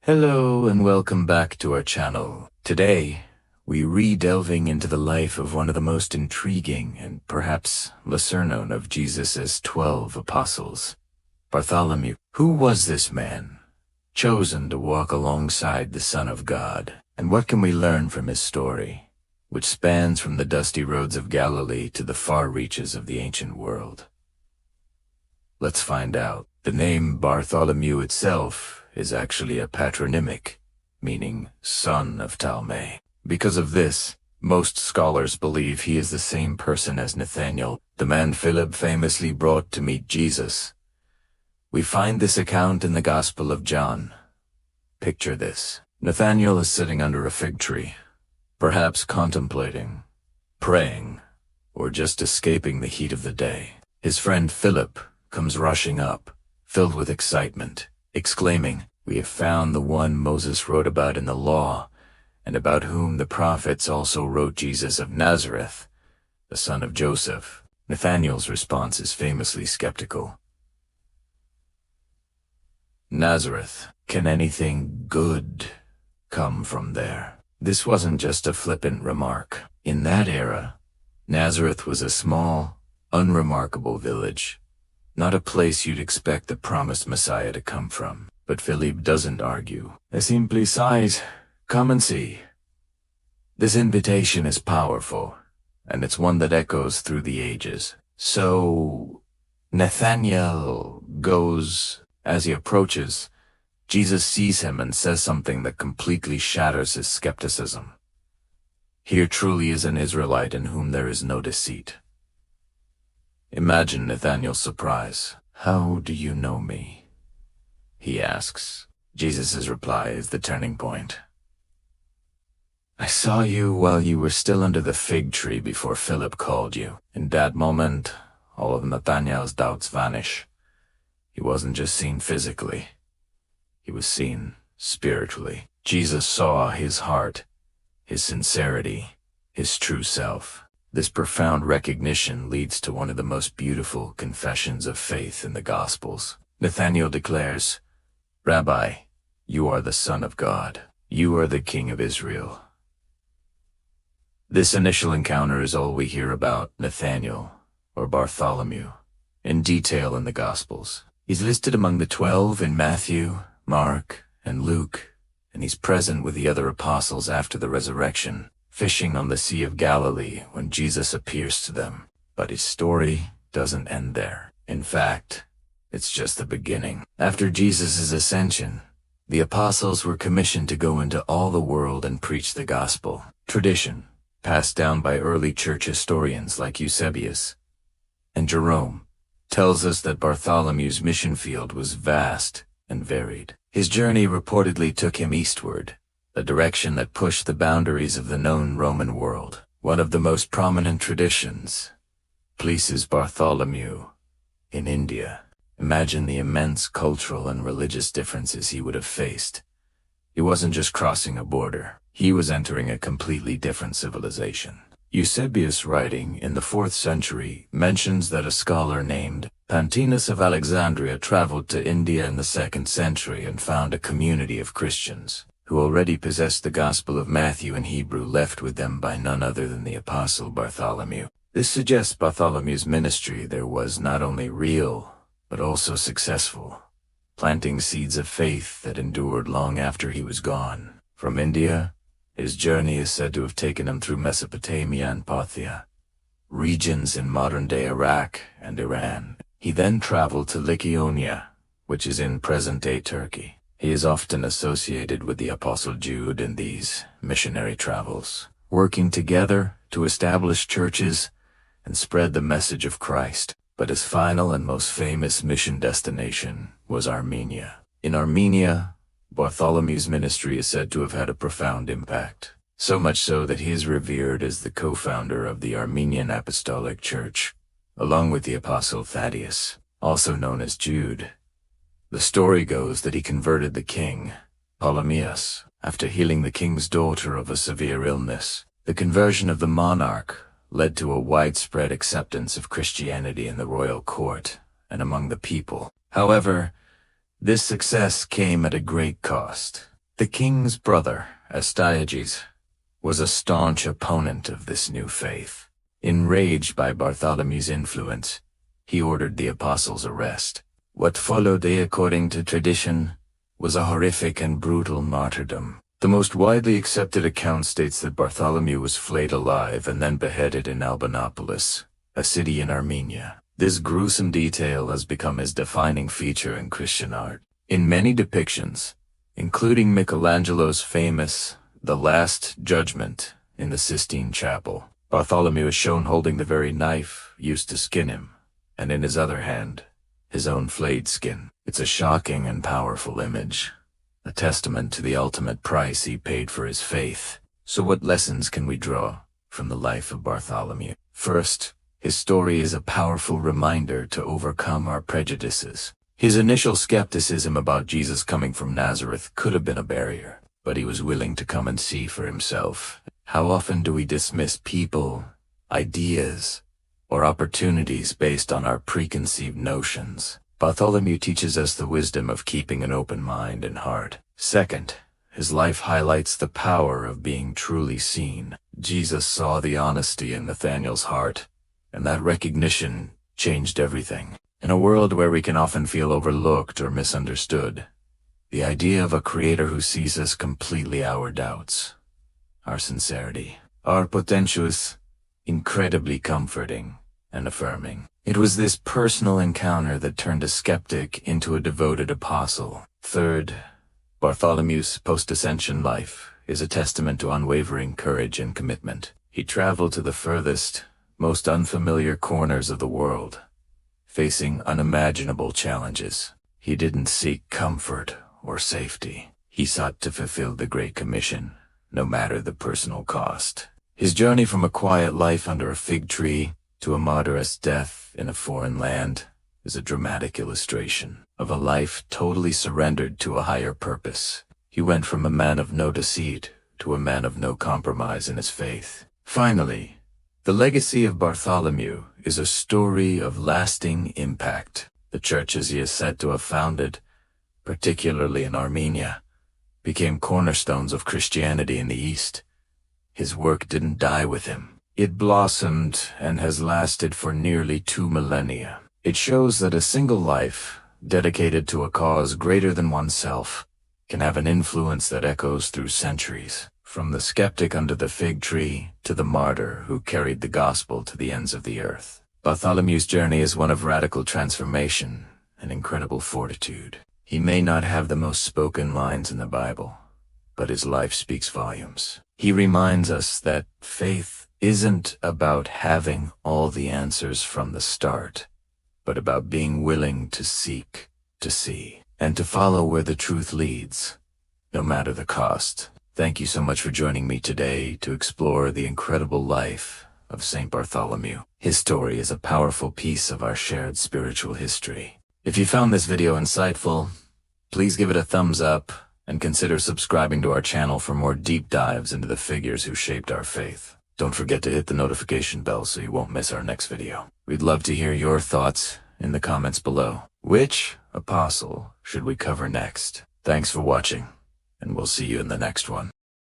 Hello and welcome back to our channel. Today, we re-delving into the life of one of the most intriguing and perhaps lesser known of Jesus' 12 apostles, Bartholomew. Who was this man, chosen to walk alongside the Son of God? And what can we learn from his story, which spans from the dusty roads of Galilee to the far reaches of the ancient world? Let's find out. The name Bartholomew itself is actually a patronymic, meaning son of Talmai. Because of this, most scholars believe he is the same person as Nathaniel, the man Philip famously brought to meet Jesus. We find this account in the Gospel of John. Picture this. Nathaniel is sitting under a fig tree, perhaps contemplating, praying, or just escaping the heat of the day. His friend Philip comes rushing up, filled with excitement, exclaiming, "We have found the one Moses wrote about in the law, and about whom the prophets also wrote, Jesus of Nazareth, the son of Joseph." Nathaniel's response is famously skeptical. Nazareth, can anything good come from there? This wasn't just a flippant remark. In that era, Nazareth was a small, unremarkable village, not a place you'd expect the promised Messiah to come from. But Philip doesn't argue. He simply sighs, "Come and see." This invitation is powerful, and it's one that echoes through the ages. So Nathaniel goes. As he approaches, Jesus sees him and says something that completely shatters his skepticism. Here truly is an Israelite in whom there is no deceit. Imagine Nathaniel's surprise. "How do you know me?" he asks. Jesus' reply is the turning point. "I saw you while you were still under the fig tree before Philip called you." In that moment, all of Nathaniel's doubts vanish. He wasn't just seen physically. He was seen spiritually. Jesus saw his heart, his sincerity, his true self. This profound recognition leads to one of the most beautiful confessions of faith in the Gospels. Nathaniel declares, "Rabbi, you are the Son of God. You are the King of Israel." This initial encounter is all we hear about Nathaniel, or Bartholomew, in detail in the Gospels. He's listed among the 12 in Matthew, Mark, and Luke, and he's present with the other apostles after the resurrection, fishing on the Sea of Galilee when Jesus appears to them. But his story doesn't end there. In fact, it's just the beginning. After Jesus' ascension, the apostles were commissioned to go into all the world and preach the gospel. Tradition, passed down by early church historians like Eusebius and Jerome, tells us that Bartholomew's mission field was vast and varied. His journey reportedly took him eastward, a direction that pushed the boundaries of the known Roman world. One of the most prominent traditions places Bartholomew in India. Imagine the immense cultural and religious differences he would have faced. He wasn't just crossing a border. He was entering a completely different civilization. Eusebius, writing in the 4th century, mentions that a scholar named Pantaenus of Alexandria traveled to India in the 2nd century and found a community of Christians who already possessed the Gospel of Matthew in Hebrew, left with them by none other than the Apostle Bartholomew. This suggests Bartholomew's ministry there was not only real, but also successful, planting seeds of faith that endured long after he was gone. From India, his journey is said to have taken him through Mesopotamia and Parthia, regions in modern-day Iraq and Iran. He then traveled to Lycaonia, which is in present-day Turkey. He is often associated with the Apostle Jude in these missionary travels, working together to establish churches and spread the message of Christ. But his final and most famous mission destination was Armenia. In Armenia, Bartholomew's ministry is said to have had a profound impact, so much so that he is revered as the co-founder of the Armenian Apostolic Church, along with the Apostle Thaddeus, also known as Jude. The story goes that he converted the king, Ptolemais, after healing the king's daughter of a severe illness. The conversion of the monarch led to a widespread acceptance of Christianity in the royal court and among the people. However, This success came at a great cost. The king's brother, Astyages, was a staunch opponent of this new faith. Enraged by Bartholomew's influence, he ordered the apostles' arrest. What followed, according to tradition, was a horrific and brutal martyrdom. The most widely accepted account states that Bartholomew was flayed alive and then beheaded in Albanopolis, a city in Armenia. This gruesome detail has become his defining feature in Christian art. In many depictions, including Michelangelo's famous The Last Judgment in the Sistine Chapel, Bartholomew is shown holding the very knife used to skin him, and in his other hand, his own flayed skin. It's a shocking and powerful image, a testament to the ultimate price he paid for his faith. So what lessons can we draw from the life of Bartholomew? First, his story is a powerful reminder to overcome our prejudices. His initial skepticism about Jesus coming from Nazareth could have been a barrier, but he was willing to come and see for himself. How often do we dismiss people, ideas, or opportunities based on our preconceived notions? Bartholomew teaches us the wisdom of keeping an open mind and heart. Second, his life highlights the power of being truly seen. Jesus saw the honesty in Nathaniel's heart, and that recognition changed everything. In a world where we can often feel overlooked or misunderstood, the idea of a creator who sees us completely, our doubts, our sincerity, our potential, is incredibly comforting and affirming. It was this personal encounter that turned a skeptic into a devoted apostle. Third, Bartholomew's post-ascension life is a testament to unwavering courage and commitment. He traveled to the furthest, most unfamiliar corners of the world, facing unimaginable challenges. He didn't seek comfort or safety. He sought to fulfill the Great Commission, no matter the personal cost. His journey from a quiet life under a fig tree to a martyrous death in a foreign land is a dramatic illustration of a life totally surrendered to a higher purpose. He went from a man of no deceit to a man of no compromise in his faith. Finally, the legacy of Bartholomew is a story of lasting impact. The churches he is said to have founded, particularly in Armenia, became cornerstones of Christianity in the East. His work didn't die with him. It blossomed and has lasted for nearly 2 millennia. It shows that a single life, dedicated to a cause greater than oneself, can have an influence that echoes through centuries. From the skeptic under the fig tree to the martyr who carried the gospel to the ends of the earth, Bartholomew's journey is one of radical transformation and incredible fortitude. He may not have the most spoken lines in the Bible, but his life speaks volumes. He reminds us that faith isn't about having all the answers from the start, but about being willing to seek, to see, and to follow where the truth leads, no matter the cost. Thank you so much for joining me today to explore the incredible life of St. Bartholomew. His story is a powerful piece of our shared spiritual history. If you found this video insightful, please give it a thumbs up and consider subscribing to our channel for more deep dives into the figures who shaped our faith. Don't forget to hit the notification bell so you won't miss our next video. We'd love to hear your thoughts in the comments below. Which apostle should we cover next? Thanks for watching, and we'll see you in the next one.